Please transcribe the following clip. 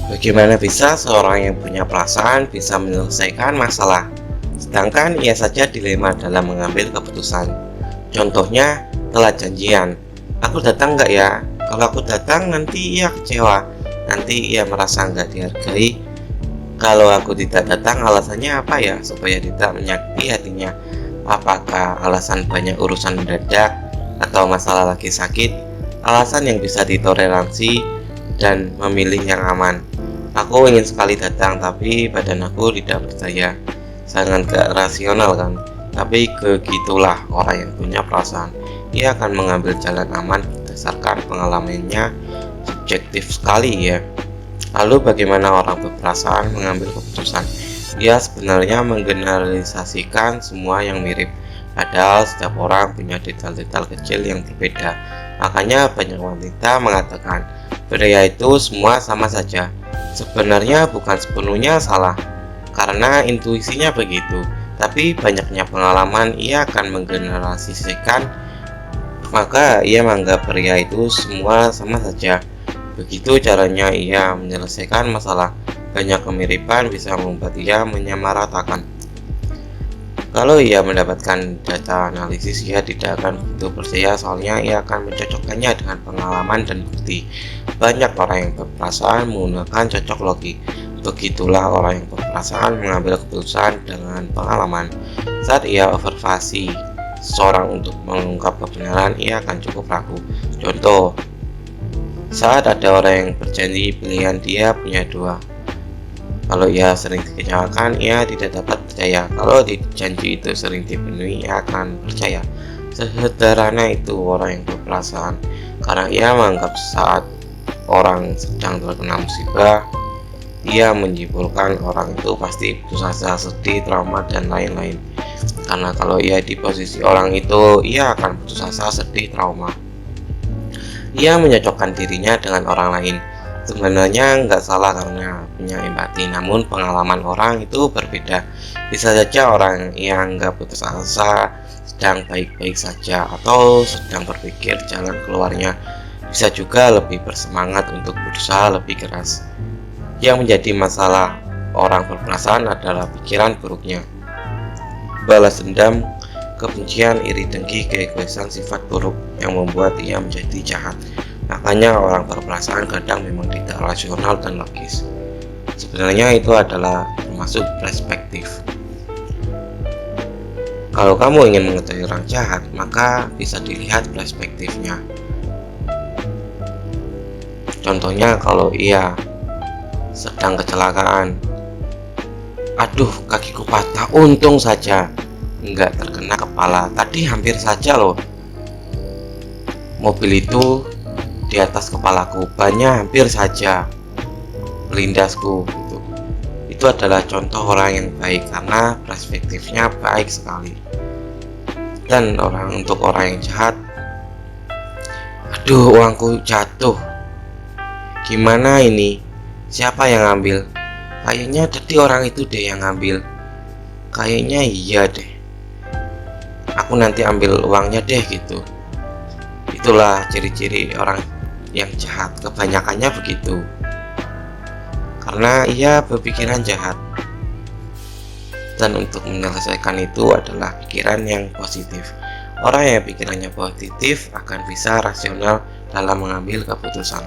Bagaimana bisa seorang yang punya perasaan bisa menyelesaikan masalah, sedangkan ia saja dilema dalam mengambil keputusan? Contohnya, telat janjian. Aku datang nggak ya? Kalau aku datang nanti ia kecewa. Nanti ia merasa nggak dihargai. Kalau aku tidak datang alasannya apa ya? Supaya tidak menyakiti hatinya. Apakah alasan banyak urusan mendadak atau masalah lagi sakit? Alasan yang bisa ditoleransi dan memilih yang aman. Aku ingin sekali datang, tapi badan aku tidak percaya. Sangat gak rasional kan? Tapi begitulah orang yang punya perasaan. Ia akan mengambil jalan aman berdasarkan pengalamannya, subjektif sekali ya. Lalu bagaimana orang berperasaan mengambil keputusan? Ia sebenarnya menggeneralisasikan semua yang mirip. Padahal setiap orang punya detail-detail kecil yang berbeda. Makanya banyak wanita mengatakan, pria itu semua sama saja. Sebenarnya bukan sepenuhnya salah, karena intuisinya begitu. Tapi banyaknya pengalaman ia akan menggeneralisasikan, maka ia menganggap pria itu semua sama saja. Begitu caranya ia menyelesaikan masalah. Banyak kemiripan bisa membuat ia menyamaratakan. Kalau ia mendapatkan data analisis, ia tidak akan begitu percaya, soalnya ia akan mencocokkannya dengan pengalaman dan bukti. Banyak orang yang berperasaan menggunakan cocok logi. Begitulah orang yang berperasaan mengambil keputusan dengan pengalaman. Saat ia observasi seseorang untuk mengungkap kebenaran, ia akan cukup ragu. Contoh, saat ada orang yang berjanji pilihan dia punya dua. Kalau ia sering dikecewakan, ia tidak dapat percaya. Kalau janji itu sering dipenuhi, ia akan percaya. Sederhana itu orang yang berperasaan, karena ia menganggap saat orang sedang terkena musibah, ia menyimpulkan orang itu pasti putus asa, sedih, trauma, dan lain-lain. Karena kalau ia di posisi orang itu, ia akan putus asa, sedih, trauma. Ia menyocokkan dirinya dengan orang lain. Sebenarnya nggak salah karena punya empati, namun pengalaman orang itu berbeda. Bisa saja orang yang nggak putus asa sedang baik-baik saja atau sedang berpikir jalan keluarnya. Bisa juga lebih bersemangat untuk berusaha lebih keras. Yang menjadi masalah orang berperasaan adalah pikiran buruknya. Balas dendam, kebencian, iri dengki, keegoisan, sifat buruk yang membuat ia menjadi jahat. Makanya orang berperasaan kadang memang tidak rasional dan logis. Sebenarnya itu adalah termasuk perspektif. Kalau kamu ingin mengetahui orang jahat, maka bisa dilihat perspektifnya. Contohnya kalau ia sedang kecelakaan, aduh kakiku patah, untung saja nggak terkena kepala, tadi hampir saja loh mobil itu di atas kepalaku, bannya hampir saja melindasku gitu. Itu adalah contoh orang yang baik karena perspektifnya baik sekali. Dan untuk orang yang jahat, aduh uangku jatuh, gimana ini, siapa yang ngambil? Kayaknya tadi orang itu deh yang ngambil, kayaknya iya deh, aku nanti ambil uangnya deh gitu. Itulah ciri-ciri orang yang jahat, kebanyakannya begitu, karena ia berpikiran jahat. Dan untuk menyelesaikan itu adalah pikiran yang positif. Orang yang pikirannya positif akan bisa rasional dalam mengambil keputusan.